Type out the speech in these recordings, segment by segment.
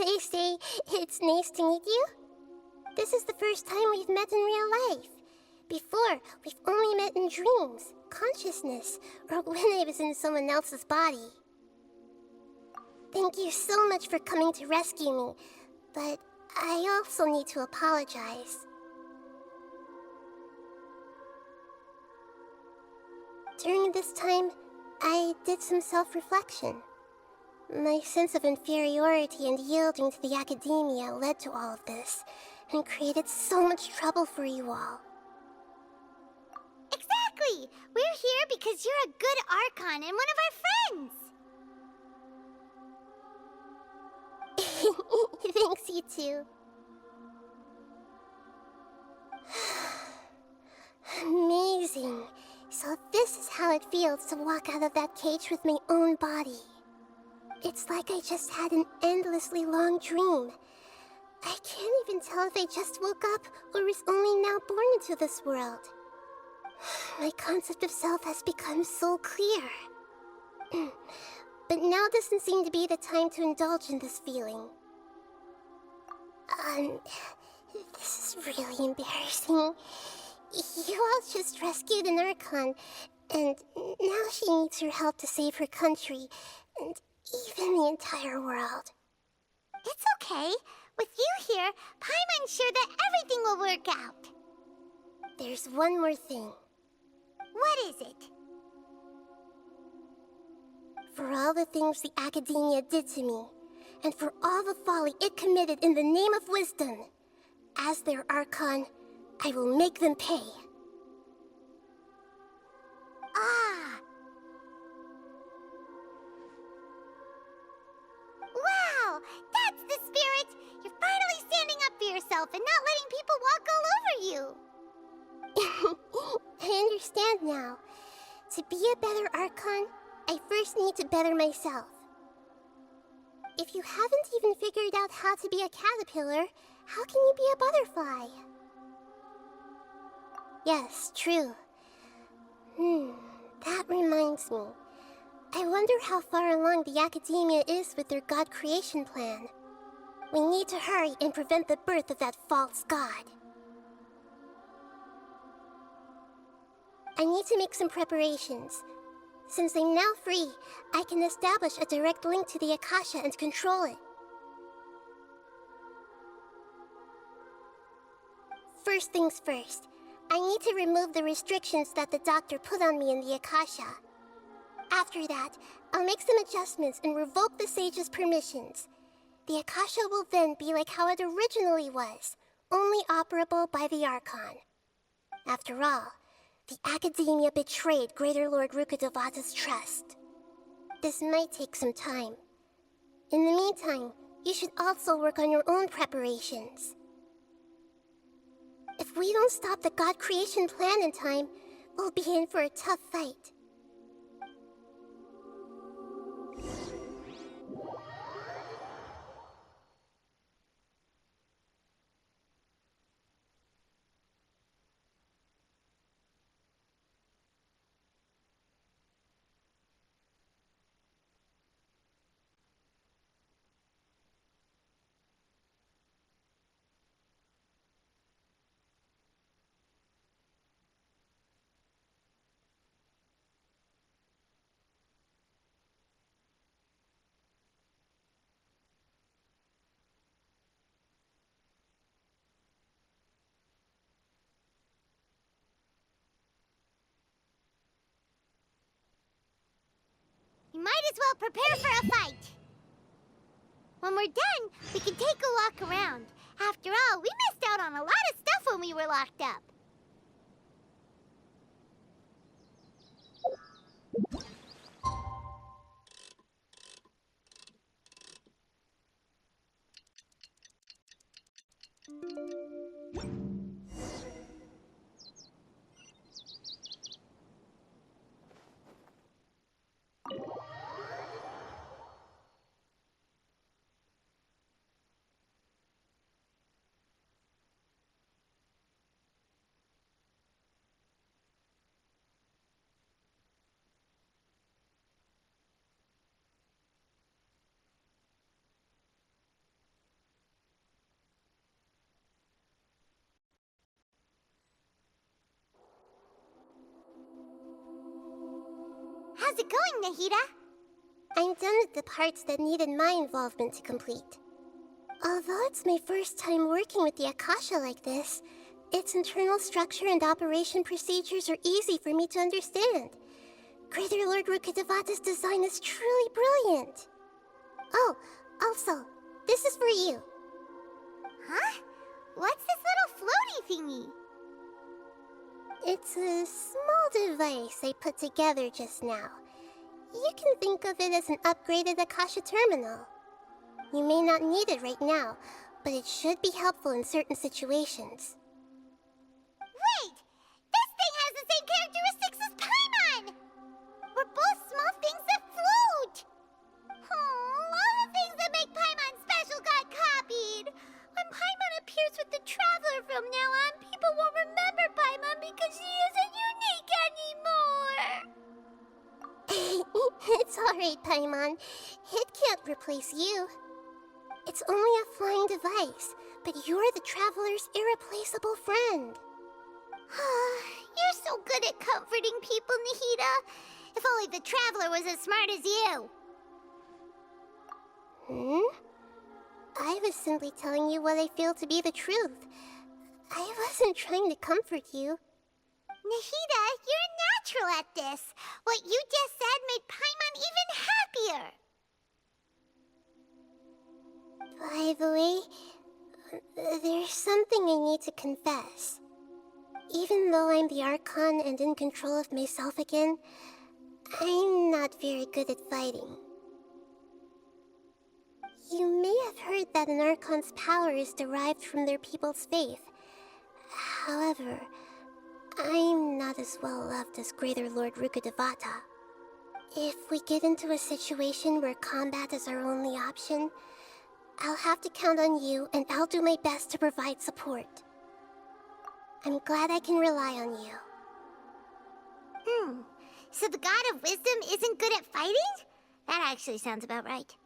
they say it's nice to meet you? This is the first time we've met in real life. Before, we've only met in dreams, consciousness, or when I was in someone else's body. Thank you so much for coming to rescue me, but I also need to apologize. During this time, I did some self-reflection. My sense of inferiority and yielding to the academia led to all of this, and created so much trouble for you all. Exactly! We're here because you're a good Archon and one of our friends! Thanks, you too. Amazing. So this is how it feels to walk out of that cage with my own body. It's like I just had an endlessly long dream. I can't even tell if I just woke up or was only now born into this world. My concept of self has become so clear. But now doesn't seem to be the time to indulge in this feeling. This is really embarrassing. You all just rescued an Archon, and now she needs your help to save her country, and even the entire world. It's okay. With you here, Paimon's sure that everything will work out. There's one more thing. What is it? For all the things the Academia did to me, and for all the folly it committed in the name of wisdom, as their Archon, I will make them pay. Ah! Wow! That's the spirit! You're finally standing up for yourself and not letting people walk all over you! I understand now. To be a better Archon, I first need to better myself. If you haven't even figured out how to be a caterpillar, how can you be a butterfly? Yes, true. That reminds me. I wonder how far along the Academia is with their God creation plan. We need to hurry and prevent the birth of that false god. I need to make some preparations. Since I'm now free, I can establish a direct link to the Akasha and control it. First things first, I need to remove the restrictions that the doctor put on me in the Akasha. After that, I'll make some adjustments and revoke the sage's permissions. The Akasha will then be like how it originally was, only operable by the Archon. After all, the Academia betrayed Greater Lord Rukkhadevata's trust. This might take some time. In the meantime, you should also work on your own preparations. If we don't stop the God creation plan in time, we'll be in for a tough fight. You might as well prepare for a fight. When we're done, we can take a walk around. After all, we missed out on a lot of stuff when we were locked up. How's it going, Nahida? I'm done with the parts that needed my involvement to complete. Although it's my first time working with the Akasha like this, its internal structure and operation procedures are easy for me to understand. Greater Lord Rukkhadevata's design is truly brilliant. Oh, also, this is for you. Huh? What's this little floaty thingy? It's a small device I put together just now. You can think of it as an upgraded Akasha terminal. You may not need it right now, but it should be helpful in certain situations. Wait! This thing has the same characteristics as Paimon! We're both small things that float! Oh, all the things that make Paimon special got copied! When Paimon appears with the Traveler from now on, people won't remember Paimon because she isn't unique anymore! It's alright, Paimon. It can't replace you. It's only a flying device, but you're the Traveler's irreplaceable friend. You're so good at comforting people, Nahida. If only the Traveler was as smart as you. I was simply telling you what I feel to be the truth. I wasn't trying to comfort you. Nahida, you're natural at this. What you just said made Paimon even happier. By the way, there's something I need to confess. Even though I'm the Archon and in control of myself again, I'm not very good at fighting. You may have heard that an Archon's power is derived from their people's faith. However, I'm not as well loved as Greater Lord Rukkhadevata. If we get into a situation where combat is our only option, I'll have to count on you, and I'll do my best to provide support. I'm glad I can rely on you. So the God of Wisdom isn't good at fighting? That actually sounds about right.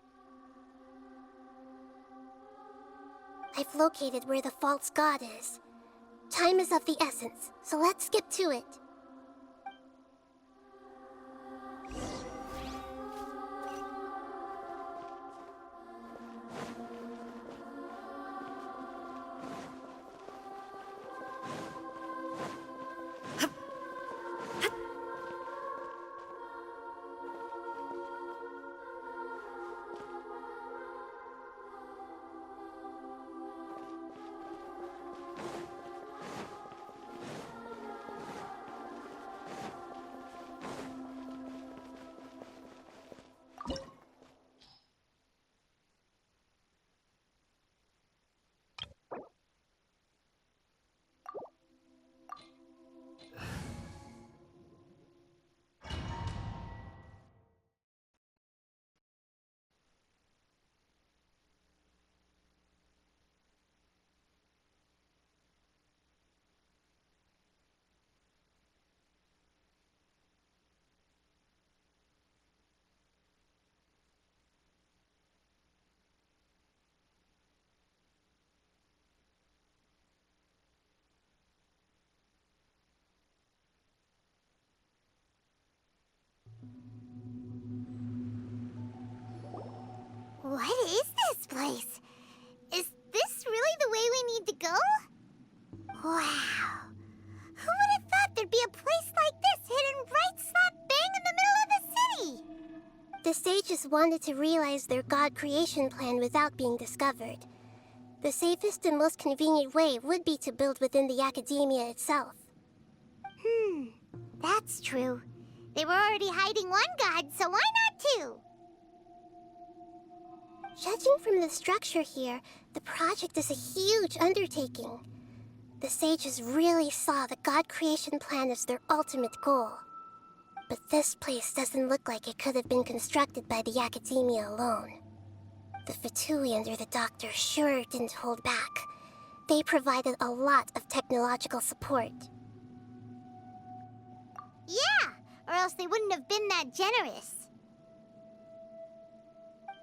I've located where the false god is. Time is of the essence, so let's skip to it. What is this place? Is this really the way we need to go? Wow. Who would have thought there'd be a place like this hidden right slap bang in the middle of the city? The sages wanted to realize their god creation plan without being discovered. The safest and most convenient way would be to build within the academia itself. That's true. They were already hiding one god, so why not two? Judging from the structure here, the project is a huge undertaking. The sages really saw the god creation plan as their ultimate goal. But this place doesn't look like it could have been constructed by the academia alone. The Fatui under the Doctor sure didn't hold back. They provided a lot of technological support. Yeah, or else they wouldn't have been that generous.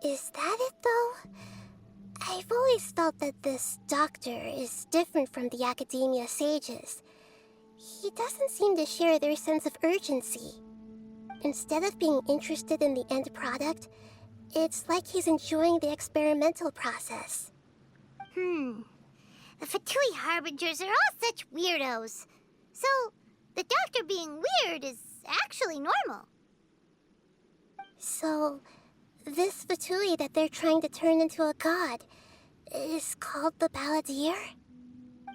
Is that it, though? I've always felt that this Doctor is different from the academia sages. He doesn't seem to share their sense of urgency. Instead of being interested in the end product, it's like he's enjoying the experimental process. The Fatui Harbingers are all such weirdos. So, the doctor being weird is actually normal. So, this Fatui that they're trying to turn into a god is called the Balladeer?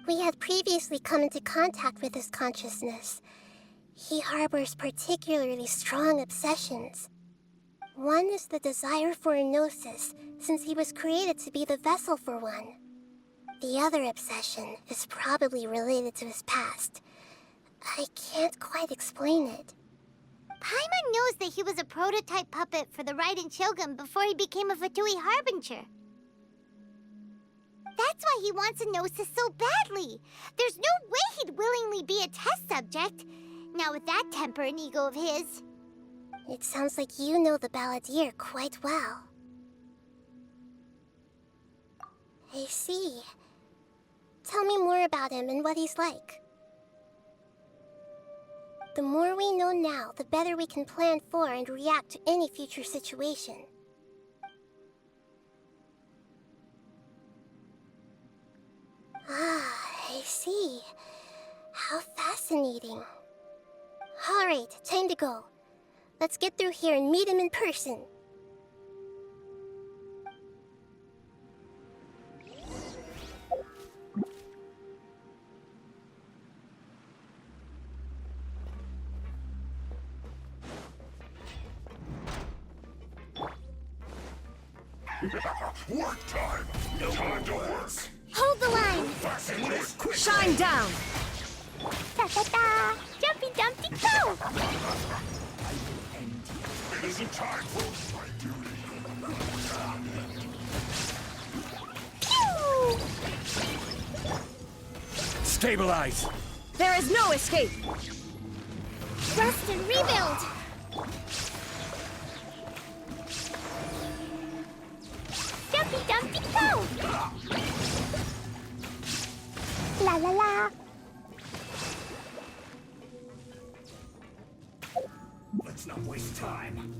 We had previously come into contact with his consciousness. He harbors particularly strong obsessions. One is the desire for a gnosis, since he was created to be the vessel for one. The other obsession is probably related to his past. I can't quite explain it. Paimon knows that he was a prototype puppet for the Raiden Shogun before he became a Fatui Harbinger. That's why he wants a gnosis so badly. There's no way he'd willingly be a test subject. Now with that temper and ego of his. It sounds like you know the Balladeer quite well. I see. Tell me more about him and what he's like. The more we know now, the better we can plan for and react to any future situation. Ah, I see. How fascinating. Alright, time to go. Let's get through here and meet him in person. Work time! No time to work! Hold the line! Fasten this quick! Shine down! Ta-ta-ta! Jumpy Dumpty Go! It isn't time for my duty. Pew! Stabilize! There is no escape! Rest and rebuild! Jumpy Dumpty Go! La la la! Let's not waste time.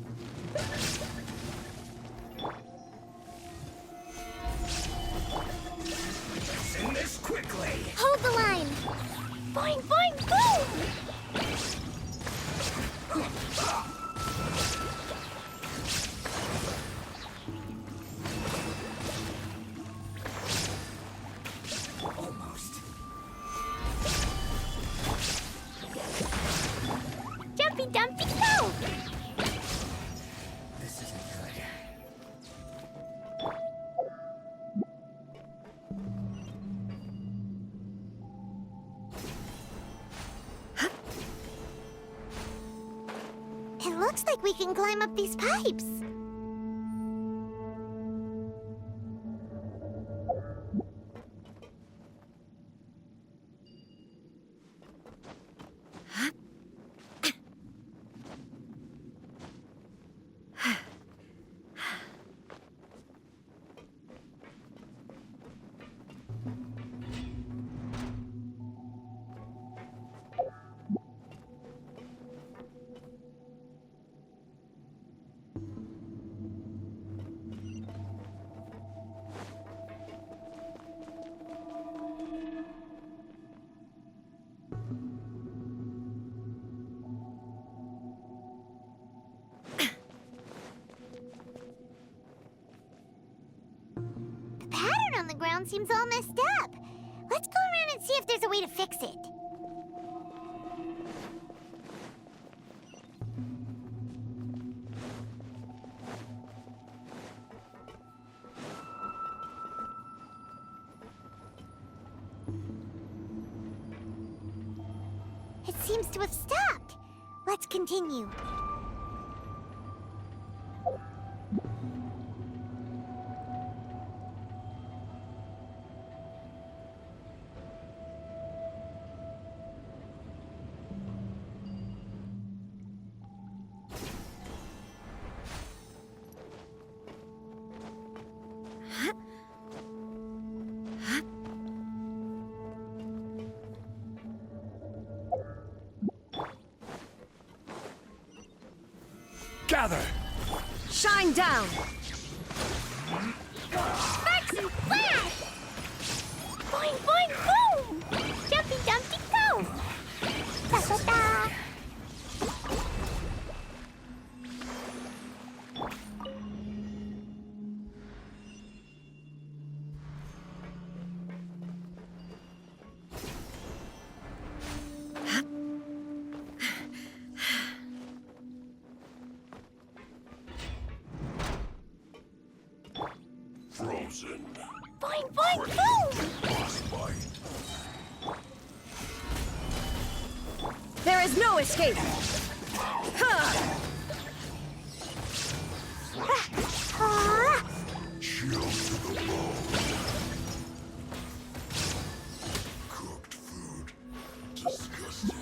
Send this quickly! Hold the line! Boing, boing, boom! Almost. Jumpy Dumpty Go! This isn't good. It looks like we can climb up these pipes. The pattern on the ground seems all messed up. Let's go around and see if there's a way to fix it. It seems to have stopped. Let's continue. Gather! Shine down! Sparks and flash! Boing, boing, boom! Jumpy, dumpty, go! Ta-ta-ta! Frozen. Boing, boing, boom! Frostbite. There is no escape! Ha! Ah! Chill to the bone. Cooked food. Disgusting.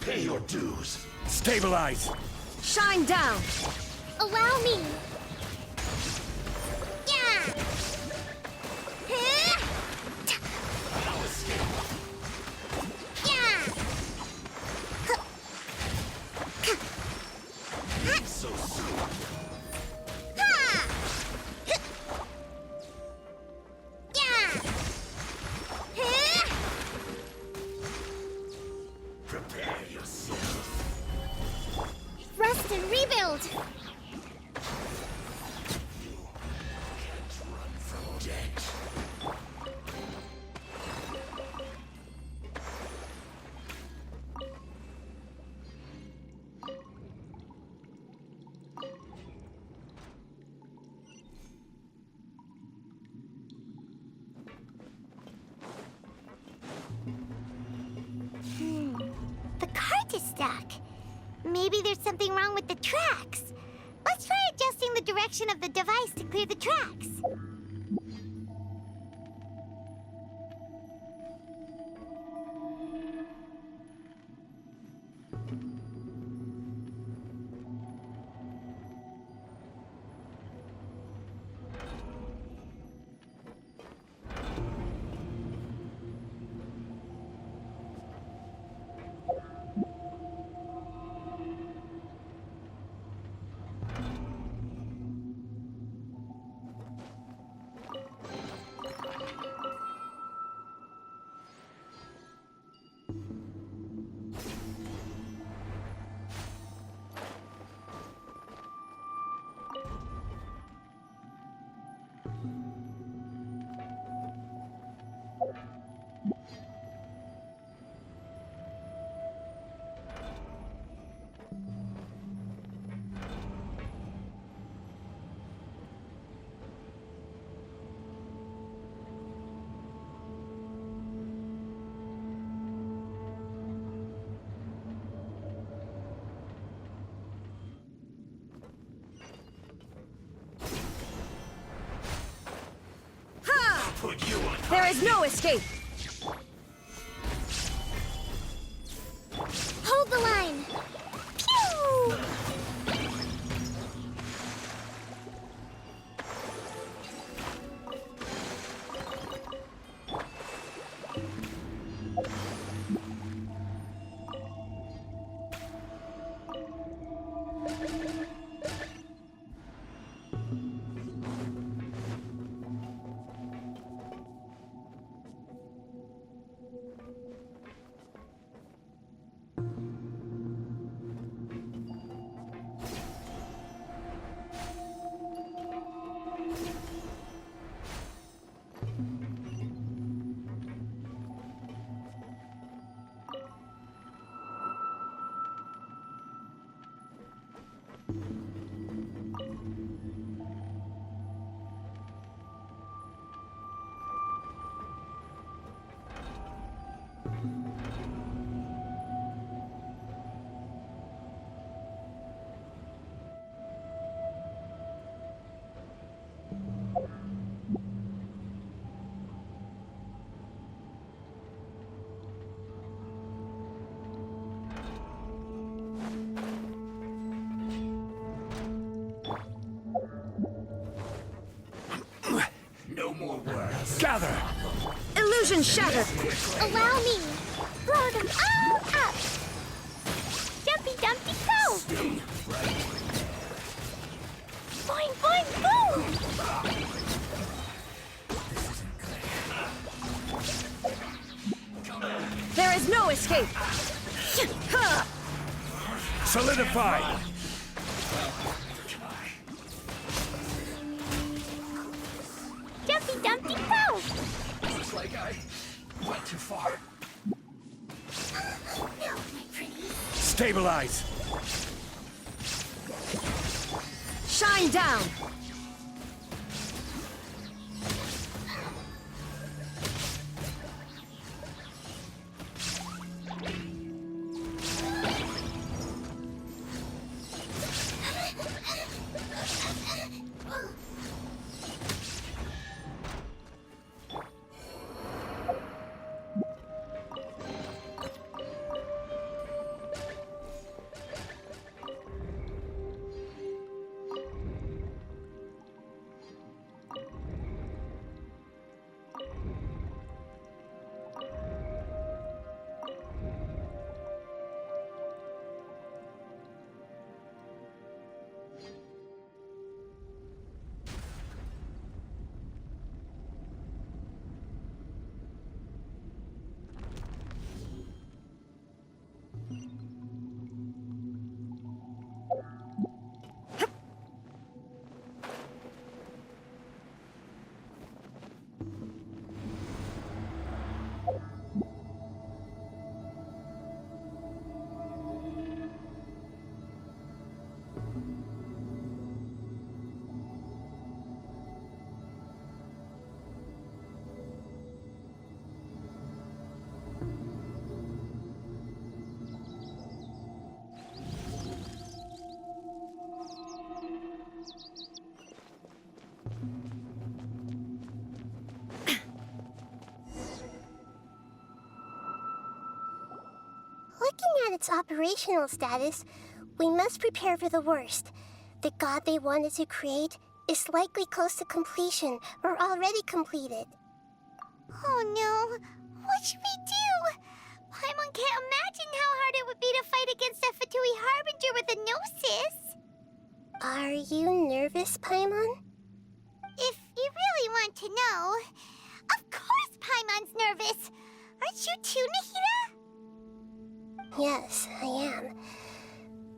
Pay your dues. Stabilize. Shine down! Allow me! Yeah! Huh? Yeah! So soon. Ha! Yeah! Huh? Prepare yourself. Rest and rebuild! Can't run from death. The cart is stuck. Maybe there's something wrong with the tracks. Let's try adjusting the direction of the device to clear the tracks. Ha! Put you on. There is no escape! Hold the line! Pew! No more words. Gather! Illusion shattered! Allow me! Blow them all up! Jumpy Dumpty go! Stay right there. Solidify! Dumpty Dumpty Go! Looks like I went too far. No, my pretty. Stabilize! Shine down! Looking at its operational status, we must prepare for the worst. The god they wanted to create is likely close to completion or already completed. Oh no, what should we do? Paimon can't imagine how hard it would be to fight against a Fatui Harbinger with a Gnosis. Are you nervous, Paimon? If you really want to know, of course Paimon's nervous. Aren't you too, Nahida? Yes, I am.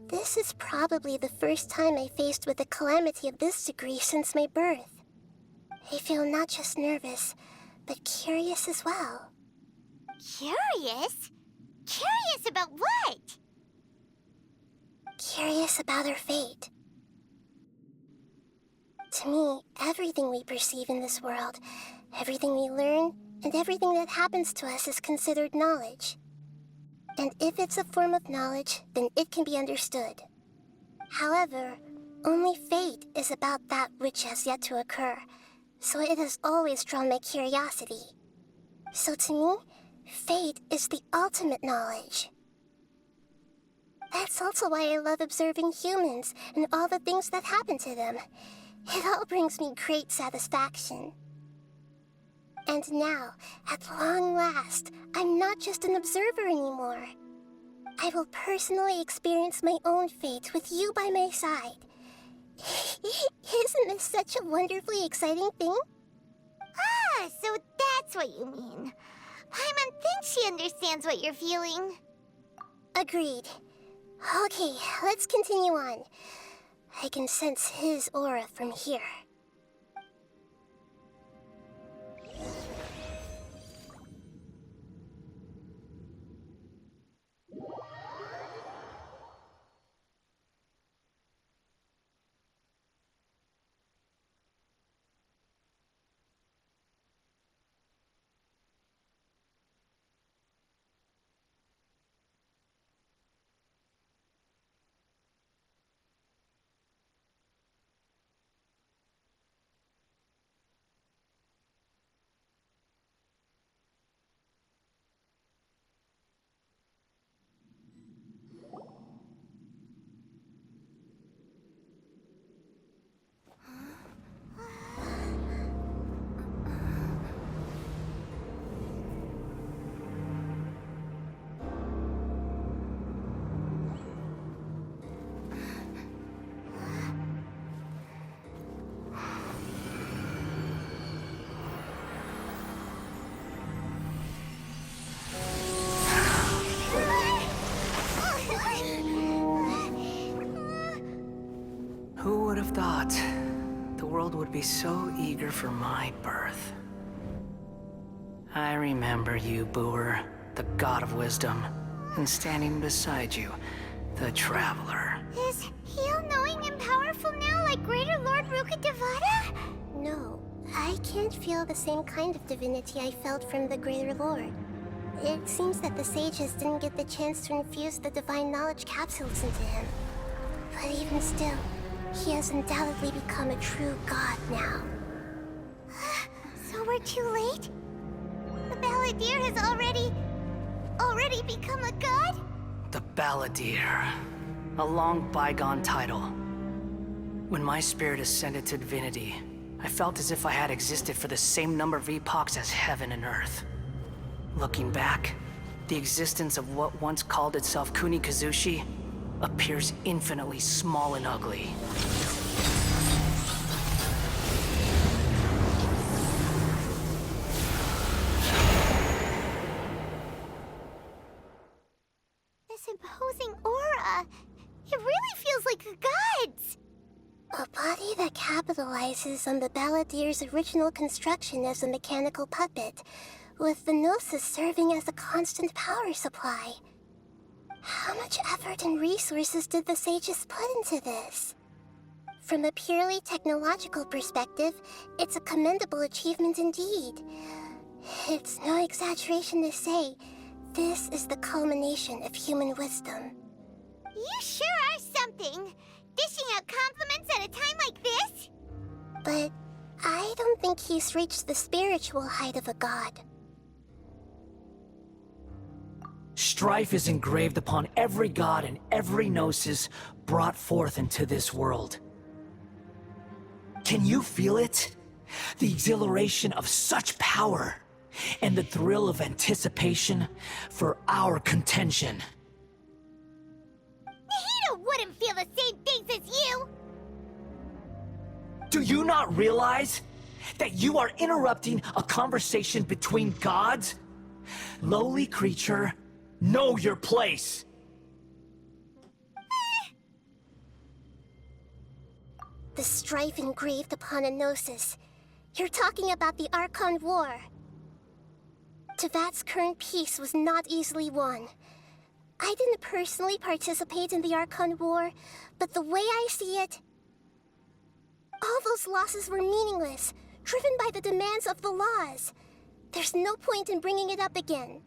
This is probably the first time I faced with a calamity of this degree since my birth. I feel not just nervous, but curious as well. Curious? Curious about what? Curious about our fate. To me, everything we perceive in this world, everything we learn, and everything that happens to us is considered knowledge. And if it's a form of knowledge, then it can be understood. However, only fate is about that which has yet to occur, so it has always drawn my curiosity. So to me, fate is the ultimate knowledge. That's also why I love observing humans and all the things that happen to them. It all brings me great satisfaction. And now, at long last, I'm not just an observer anymore. I will personally experience my own fate with you by my side. Isn't this such a wonderfully exciting thing? Ah, so that's what you mean. Paimon thinks she understands what you're feeling. Agreed. Okay, let's continue on. I can sense his aura from here. thought the world would be so eager for my birth? I remember you, Booer, the god of wisdom, and standing beside you, the traveler. Is he all-knowing and powerful now like Greater Lord Rukkhadevata? No, I can't feel the same kind of divinity I felt from the Greater Lord. It seems that the sages didn't get the chance to infuse the divine knowledge capsules into him. But even still, he has undoubtedly become a true god now. So we're too late? The Balladeer has already become a god? The Balladeer. A long bygone title. When my spirit ascended to divinity, I felt as if I had existed for the same number of epochs as heaven and earth. Looking back, the existence of what once called itself Kunikazushi appears infinitely small and ugly. This imposing aura, it really feels like the gods! A body that capitalizes on the Balladeer's original construction as a mechanical puppet, with the Gnosis serving as a constant power supply. How much effort and resources did the sages put into this? From a purely technological perspective, it's a commendable achievement indeed. It's no exaggeration to say, this is the culmination of human wisdom. You sure are something! Dishing out compliments at a time like this? But I don't think he's reached the spiritual height of a god. Strife is engraved upon every god and every gnosis brought forth into this world. Can you feel it? The exhilaration of such power, and the thrill of anticipation for our contention. Nahida wouldn't feel the same things as you! Do you not realize that you are interrupting a conversation between gods? Lowly creature, know your place! The strife engraved upon a gnosis. You're talking about the Archon War. Tevat's current peace was not easily won. I didn't personally participate in the Archon War, but the way I see it, all those losses were meaningless, driven by the demands of the laws. There's no point in bringing it up again.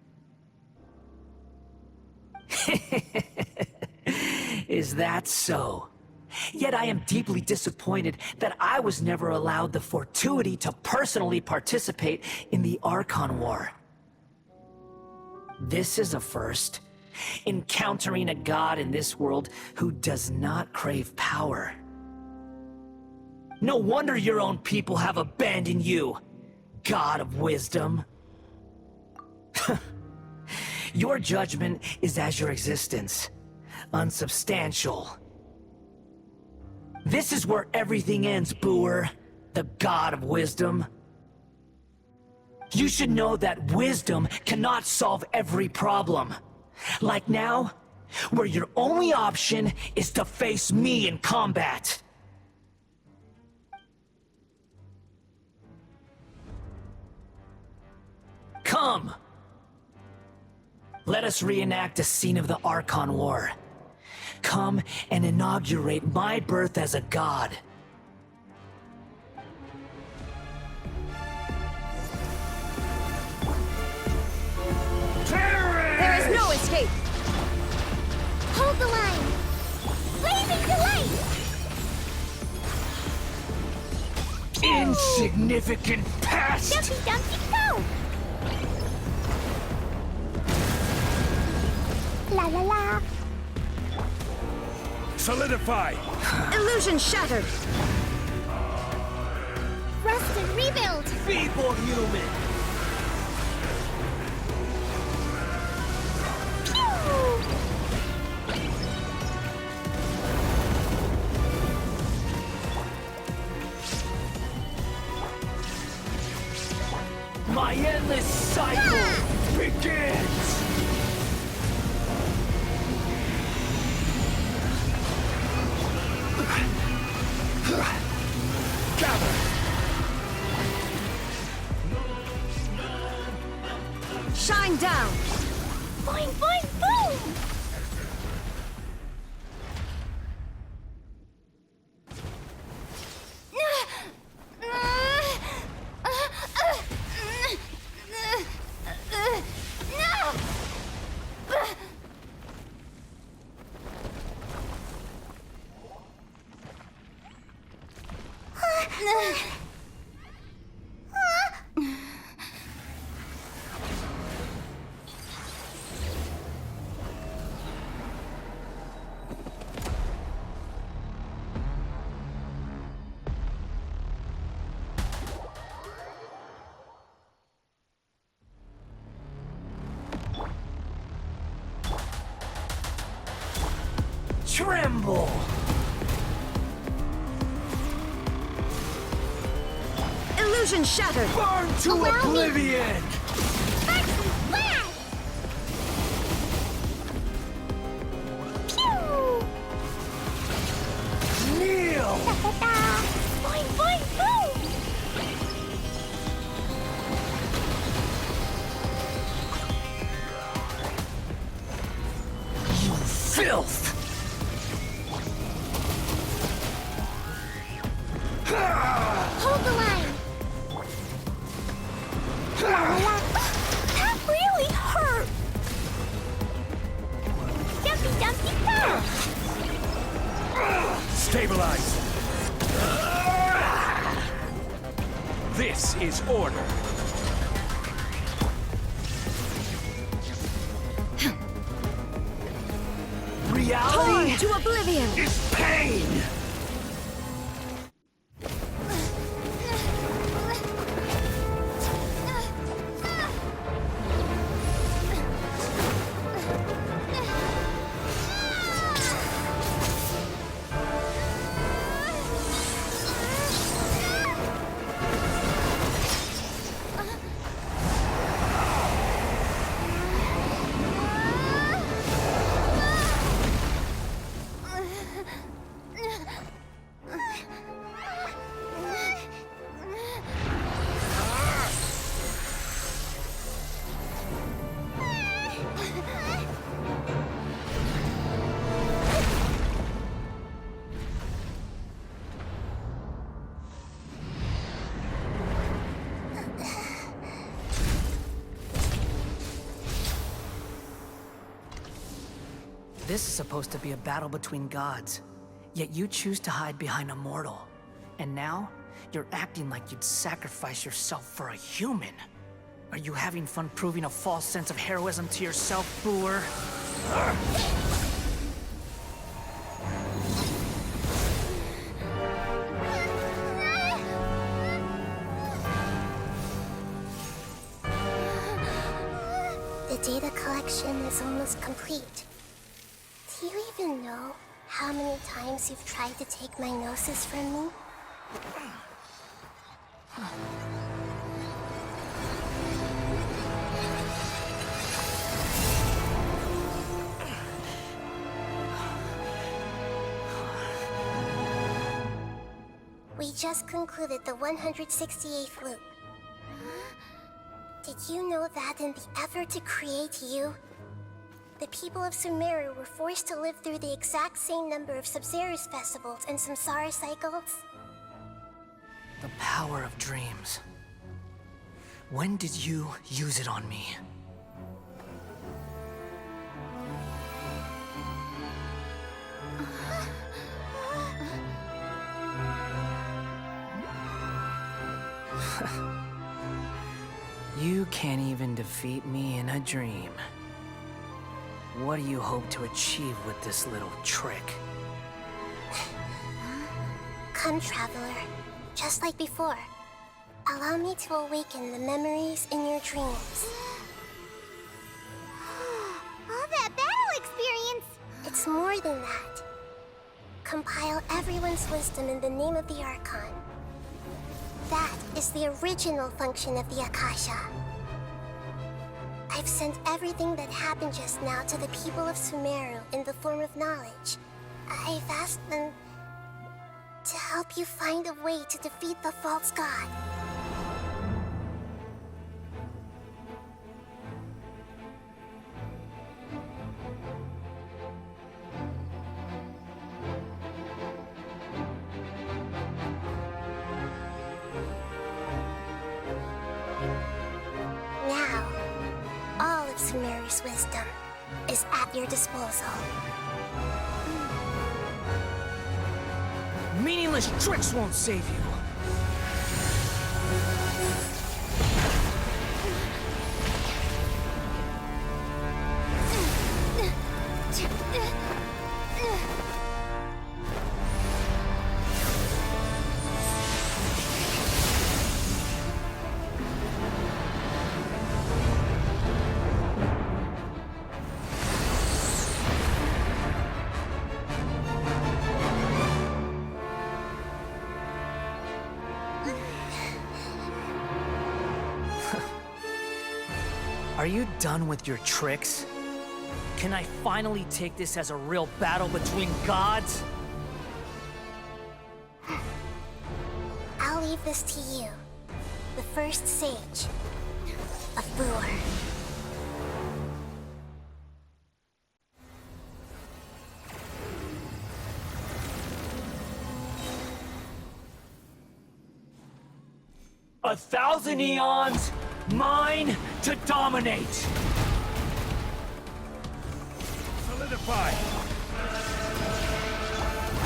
Is that so? Yet I am deeply disappointed that I was never allowed the fortuity to personally participate in the Archon War. This is a first. Encountering a god in this world who does not crave power. No wonder your own people have abandoned you, god of wisdom. Your judgment is as your existence, unsubstantial. This is where everything ends, Booer, the god of wisdom. You should know that wisdom cannot solve every problem. Like now, where your only option is to face me in combat. Come! Let us reenact a scene of the Archon War. Come and inaugurate my birth as a god. There is no escape! Hold the line! Blazing delight! Insignificant pest! Dumpty Dumpty go! La la la! Solidify! Illusion shattered! Rust and rebuild! Feeble human! My endless cycle begins! Tremble! Illusion shattered! Burn to Allow me. oblivion! Pew! Kneel! Ta-ta-ta! Boing, boing, boom! You filth! Hold the line! La la la! That really hurt! Jumpy, jumpy, jump! Stabilize! This is order. Reality Torn to oblivion! is pain! This is supposed to be a battle between gods, yet you choose to hide behind a mortal. And now, you're acting like you'd sacrifice yourself for a human. Are you having fun proving a false sense of heroism to yourself, Booer? The data collection is almost complete. Do you even know how many times you've tried to take my gnosis from me? We just concluded the 168th loop. Did you know that in the effort to create you, the people of Sumeru were forced to live through the exact same number of Sub-Zerus festivals and samsara cycles? The power of dreams. When did you use it on me? You can't even defeat me in a dream. What do you hope to achieve with this little trick? Come, Traveler. Just like before. Allow me to awaken the memories in your dreams. All that battle experience! It's more than that. Compile everyone's wisdom in the name of the Archon. That is the original function of the Akasha. I've sent everything that happened just now to the people of Sumeru in the form of knowledge. I've asked them to help you find a way to defeat the false god. Now, all of Sumeru's wisdom is at your disposal. Meaningless tricks won't save you. Are you done with your tricks? Can I finally take this as a real battle between gods? I'll leave this to you. The first sage of Boor. A thousand eons, mine to dominate. Solidify.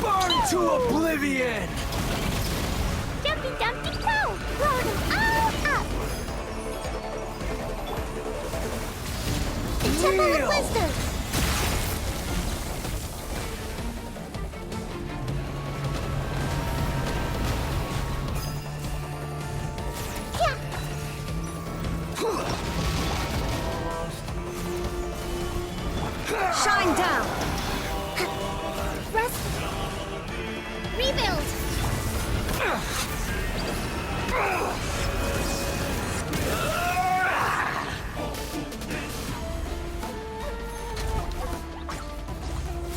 Burn to oblivion. Jumpy Dumpty Go! Blow them all up! The Temple Kneel. of Wisdom! Shine down! Rest. Rebuild!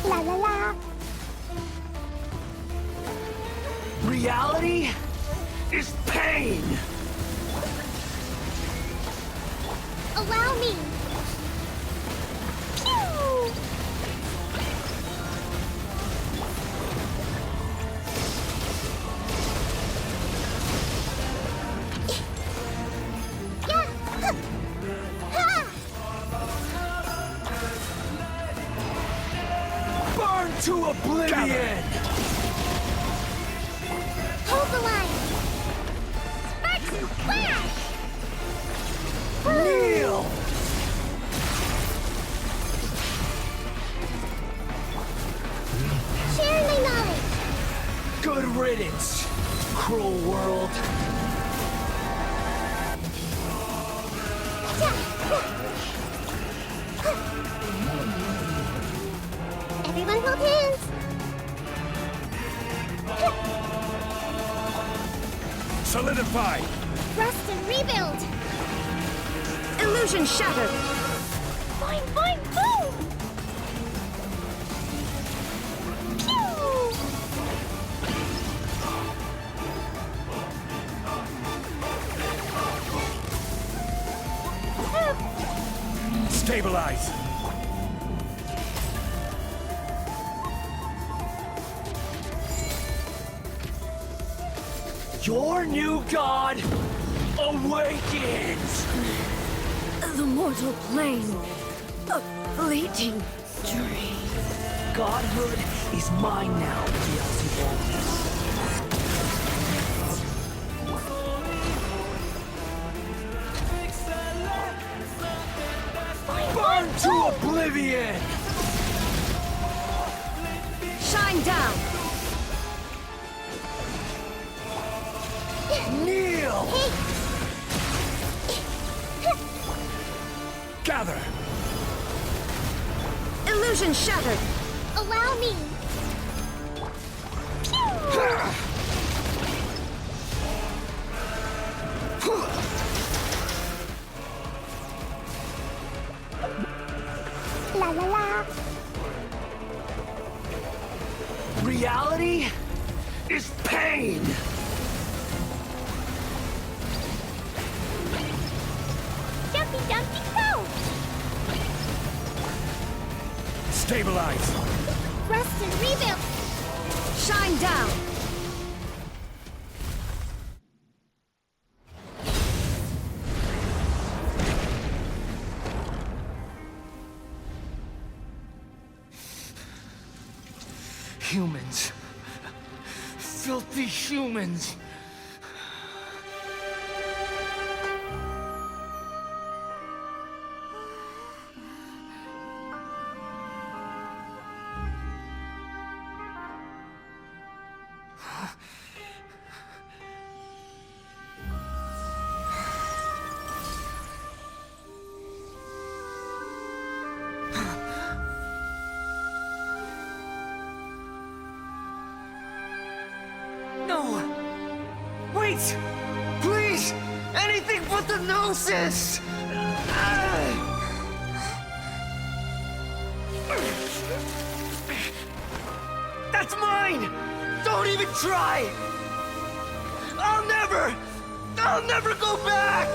La la la! Reality is pain. Allow me! Pew! Yeah! Ha! Burn to oblivion. Hold the line! Sparks and flash! Kneel. Share my knowledge! Good riddance, cruel world. Everyone hold hands! Solidify. Rest and rebuild! Illusion shattered! Boing, boing, boom! Pew! Stabilize. Your new god awakens! The mortal plane. A fleeting dream. Godhood is mine now, Beelzebub. Burn to oblivion! Shine down! Kneel! Gather! Illusion shattered! Allow me! La la la! Reality is pain! Jumpy Dumpty Go! Stabilize! Rest and rebuild! Shine down! Humans. Filthy humans. No! Wait! Please! Anything but the Gnosis! That's mine! Don't even try! I'll never go back!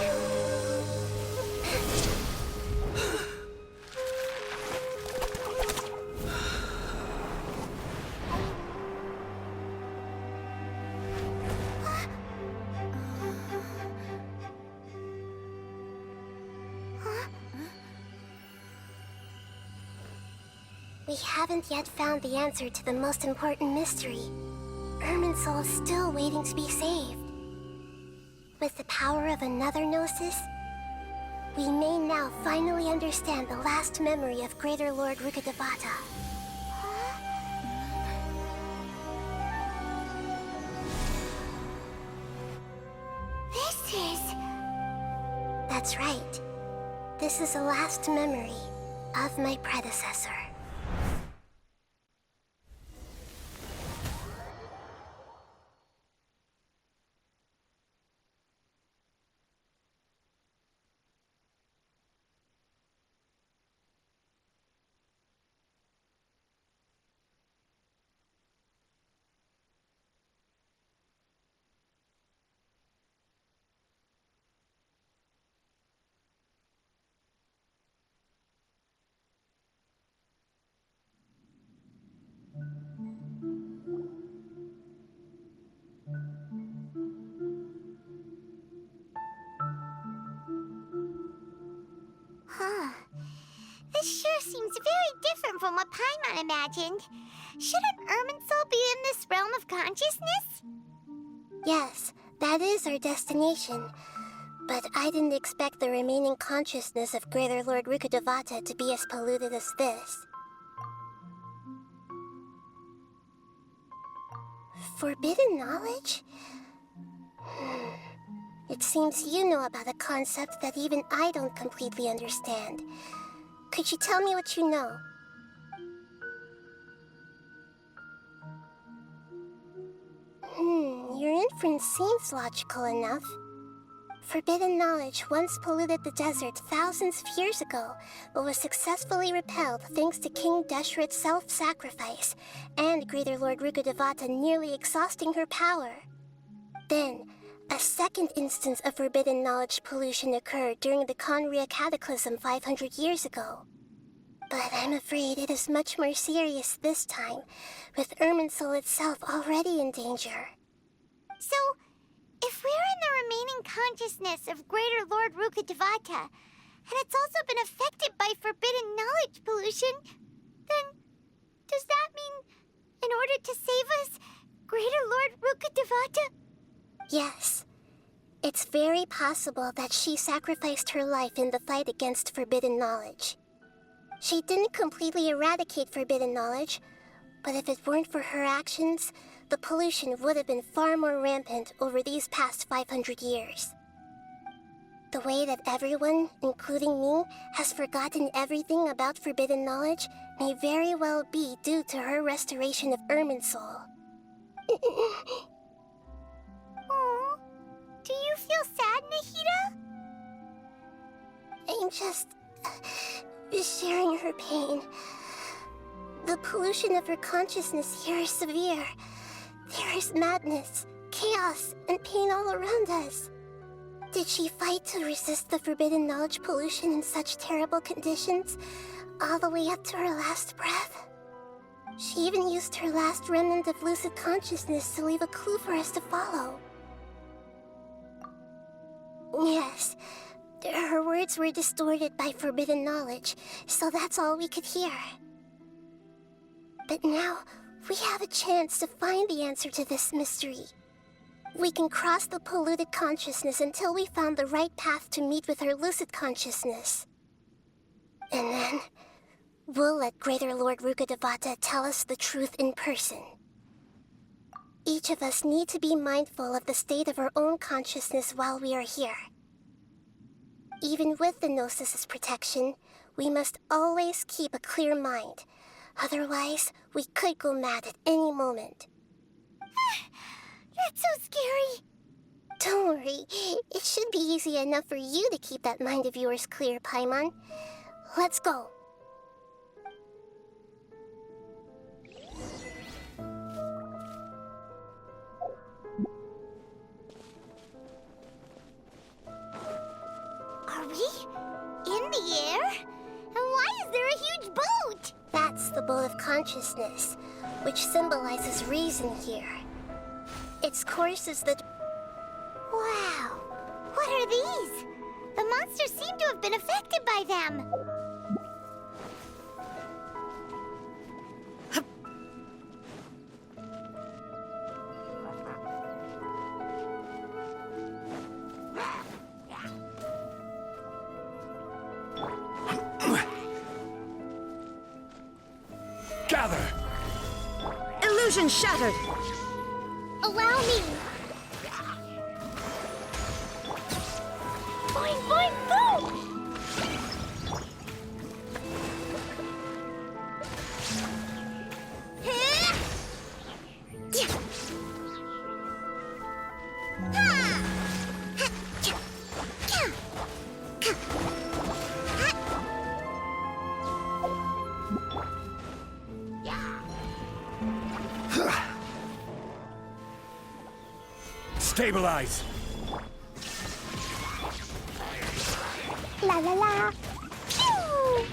We haven't yet found the answer to the most important mystery. Irminsul is still waiting to be saved. With the power of another Gnosis, we may now finally understand the last memory of Greater Lord Rukkhadevata. This is... That's right. This is the last memory of my predecessor. Huh. This sure seems very different from what Paimon imagined. Shouldn't Irminsul be in this realm of consciousness? Yes, that is our destination. But I didn't expect the remaining consciousness of Greater Lord Rukkhadevata to be as polluted as this. Forbidden knowledge? It seems you know about a concept that even I don't completely understand. Could you tell me what you know? Your inference seems logical enough. Forbidden knowledge once polluted the desert thousands of years ago, but was successfully repelled thanks to King Deshret's self-sacrifice, and Greater Lord Rukkhadevata nearly exhausting her power. Then, a second instance of forbidden knowledge pollution occurred during the Conria Cataclysm 500 years ago. But I'm afraid it is much more serious this time, with Irminsul itself already in danger. So, if we're in the remaining consciousness of Greater Lord Rukkhadevata, and it's also been affected by forbidden knowledge pollution, then does that mean, in order to save us, Greater Lord Rukkhadevata? Yes. It's very possible that she sacrificed her life in the fight against forbidden knowledge. She didn't completely eradicate forbidden knowledge, but if it weren't for her actions, the pollution would have been far more rampant over these past 500 years. The way that everyone, including me, has forgotten everything about forbidden knowledge may very well be due to her restoration of Irminsul. Aw, do you feel sad, Nahida? I'm just sharing her pain. The pollution of her consciousness here is severe. There is madness, chaos, and pain all around us. Did she fight to resist the forbidden knowledge pollution in such terrible conditions, all the way up to her last breath? She even used her last remnant of lucid consciousness to leave a clue for us to follow. Yes, her words were distorted by forbidden knowledge, so that's all we could hear. But now, we have a chance to find the answer to this mystery. We can cross the polluted consciousness until we found the right path to meet with our lucid consciousness. And then, we'll let Greater Lord Rukkhadevata tell us the truth in person. Each of us need to be mindful of the state of our own consciousness while we are here. Even with the Gnosis' protection, we must always keep a clear mind. Otherwise, we could go mad at any moment. That's so scary. Don't worry, it should be easy enough for you to keep that mind of yours clear, Paimon. Let's go. Are we in the air? And why is there a huge boat? That's the boat of consciousness, which symbolizes reason here. Its course is the... Wow, what are these? The monsters seem to have been affected by them. Gather! Illusion shattered! Allow me. Boing, boing, boom! Huh? Yeah. Ha! Ha! Cha! Cha! Ka! Ha! Stabilize! La la la! Pew!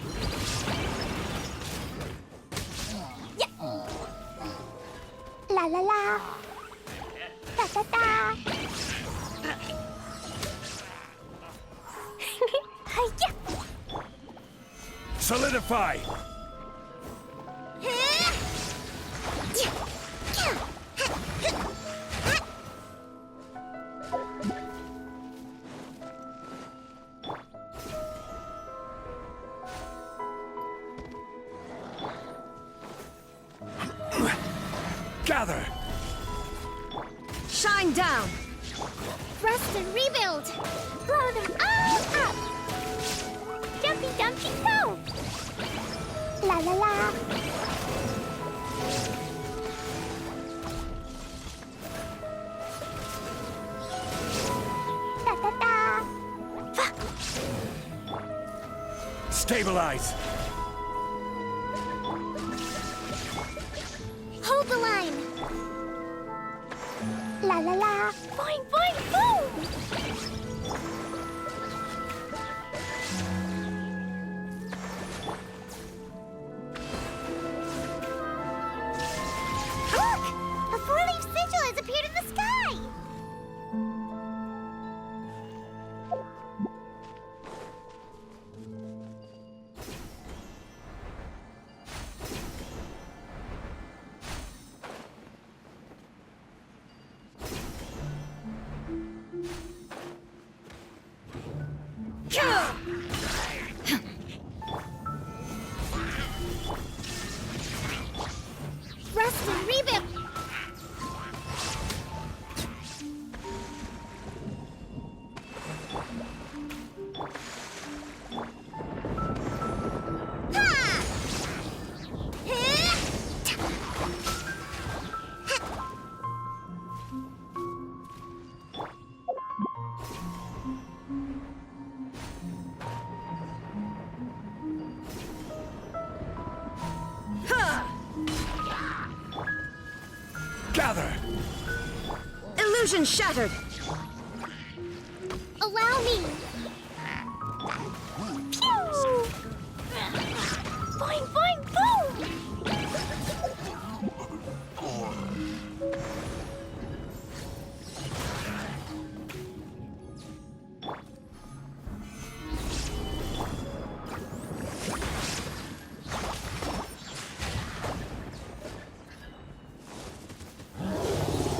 Yeah! La la la! Da da da! Hi-ya! Solidify! Huh? Yeah! Yeah! Gather! Shine down! Rest and rebuild! Blow them all up! Jumpy dumpy go! La la la! Da da da! Stabilize! Hold the line! La la la! Boing boing boom! Look! A four-leaf sigil has appeared in the sky! Rest and rebuild! Ha! Huh? Gather! Illusion shattered! Allow me! Pew! Boing, boing, boom!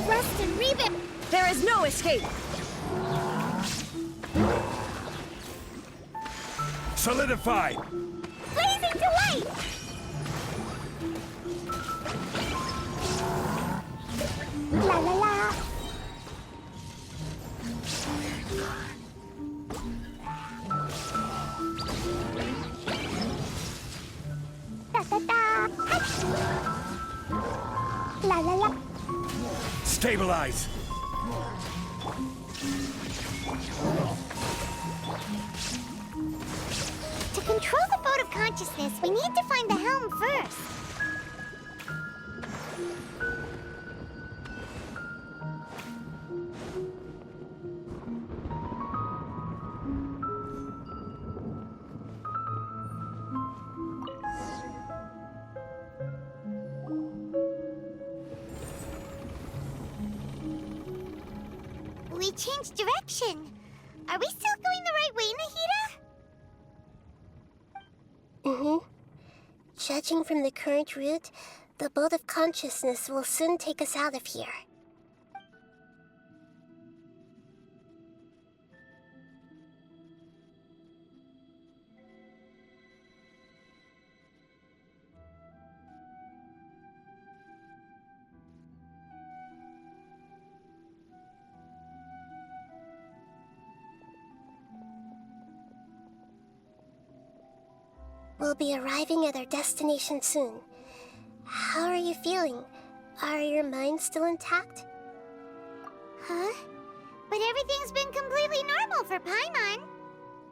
Rest and rebuild! There is no escape! Solidify! Blazing delight! La La la la. Stabilize! To control the boat of consciousness, we need to find the helm first. We changed direction. Are we still going the right way, Nahida? Mm-hmm. Judging from the current route, the boat of consciousness will soon take us out of here. We'll be arriving at our destination soon. How are you feeling? Are your minds still intact? Huh? But everything's been completely normal for Paimon.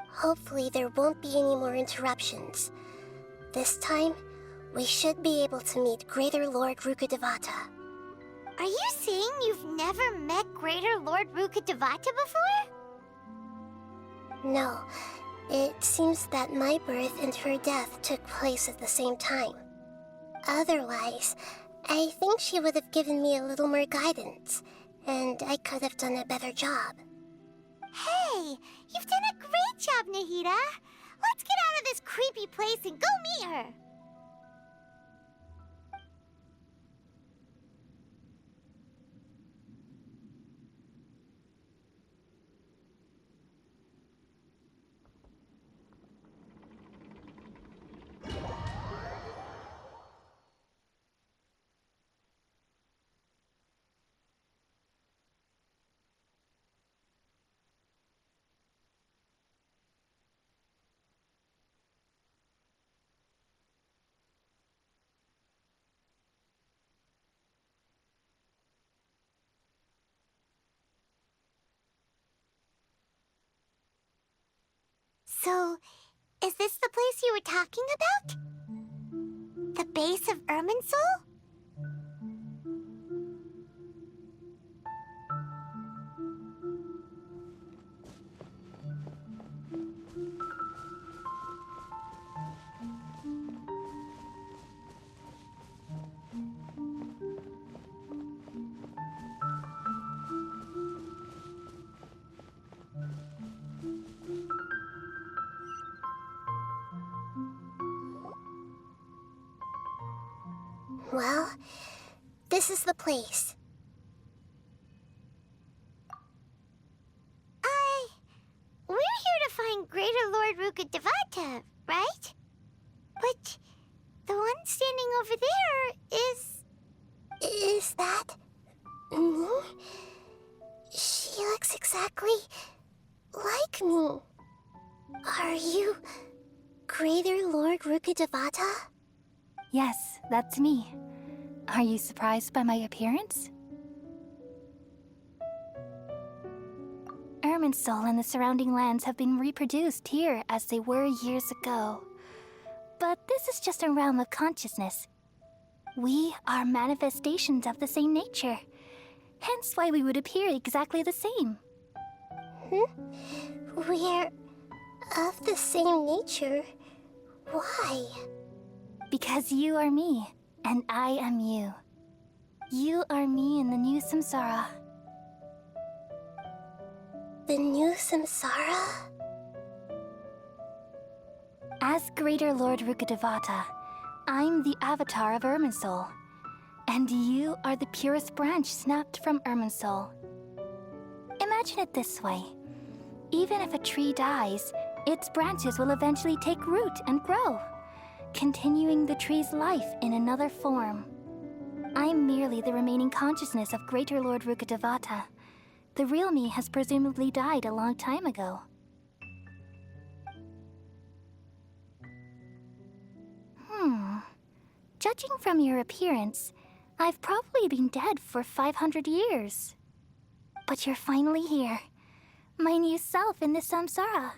Hopefully there won't be any more interruptions. This time, we should be able to meet Greater Lord Rukkhadevata. Are you saying you've never met Greater Lord Rukkhadevata before? No, it seems that my birth and her death took place at the same time. Otherwise, I think she would have given me a little more guidance, and I could have done a better job. Hey, you've done a great job, Nahida. Let's get out of this creepy place and go meet her. So, is this the place you were talking about? The base of Irminsul? Well, this is the place. We're here to find Greater Lord Rukkhadevata, right? But the one standing over there is... Is that me? She looks exactly like me. Are you Greater Lord Rukkhadevata? Yes, that's me. Are you surprised by my appearance? Irminsul and the surrounding lands have been reproduced here as they were years ago. But this is just a realm of consciousness. We are manifestations of the same nature. Hence why we would appear exactly the same. We're of the same nature. Why? Because you are me, and I am you. You are me in the new samsara. The new samsara? As Greater Lord Rukkhadevata, I'm the avatar of Irminsul, and you are the purest branch snapped from Irminsul. Imagine it this way. Even if a tree dies, its branches will eventually take root and grow, continuing the tree's life in another form. I'm merely the remaining consciousness of Greater Lord Rukkhadevata. The real me has presumably died a long time ago. Judging from your appearance, I've probably been dead for 500 years. But you're finally here. My new self in the samsara.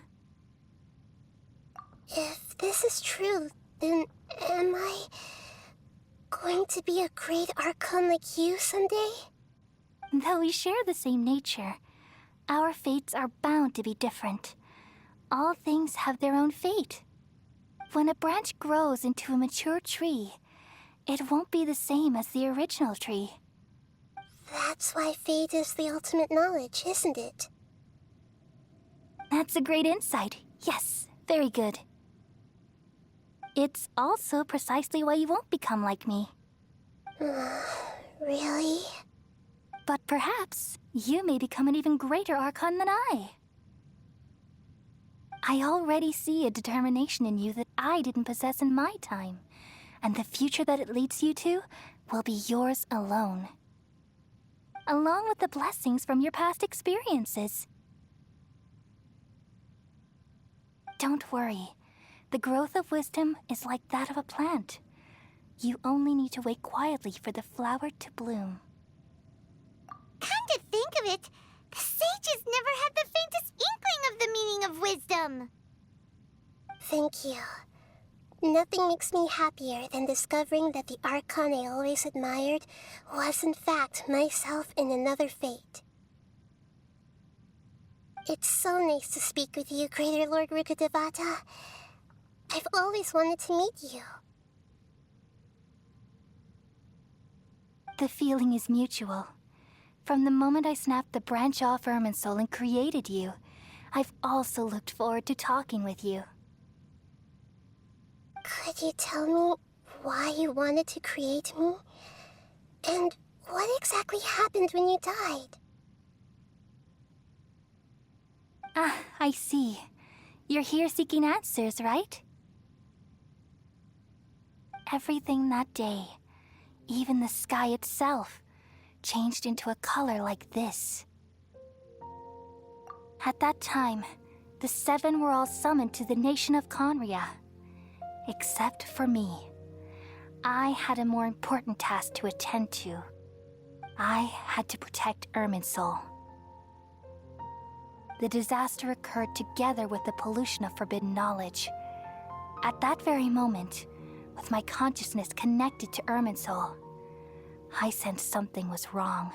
If this is true, then am I going to be a great Archon like you someday? Though we share the same nature, our fates are bound to be different. All things have their own fate. When a branch grows into a mature tree, it won't be the same as the original tree. That's why fate is the ultimate knowledge, isn't it? That's a great insight. Yes, very good. It's also precisely why you won't become like me. Really? But perhaps you may become an even greater Archon than I. I already see a determination in you that I didn't possess in my time, and the future that it leads you to will be yours alone. Along with the blessings from your past experiences. Don't worry. The growth of wisdom is like that of a plant. You only need to wait quietly for the flower to bloom. Come to think of it, the sages never had the faintest inkling of the meaning of wisdom. Thank you. Nothing makes me happier than discovering that the Archon I always admired was in fact myself in another fate. It's so nice to speak with you, Greater Lord Rukkhadevata. I've always wanted to meet you. The feeling is mutual. From the moment I snapped the branch off Irminsul and created you, I've also looked forward to talking with you. Could you tell me why you wanted to create me? And what exactly happened when you died? Ah, I see. You're here seeking answers, right? Everything that day, even the sky itself, changed into a color like this. At that time, the seven were all summoned to the nation of Conria. Except for me. I had a more important task to attend to. I had to protect Irminsul. The disaster occurred together with the pollution of forbidden knowledge. At that very moment, with my consciousness connected to Irminsul, I sensed something was wrong.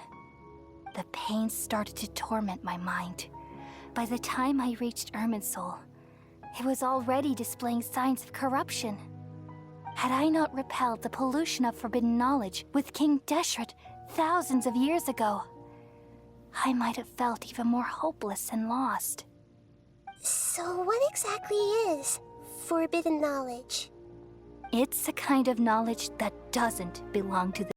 The pain started to torment my mind. By the time I reached Irminsul, it was already displaying signs of corruption. Had I not repelled the pollution of forbidden knowledge with King Deshret thousands of years ago, I might have felt even more hopeless and lost. So what exactly is forbidden knowledge? It's a kind of knowledge that doesn't belong to the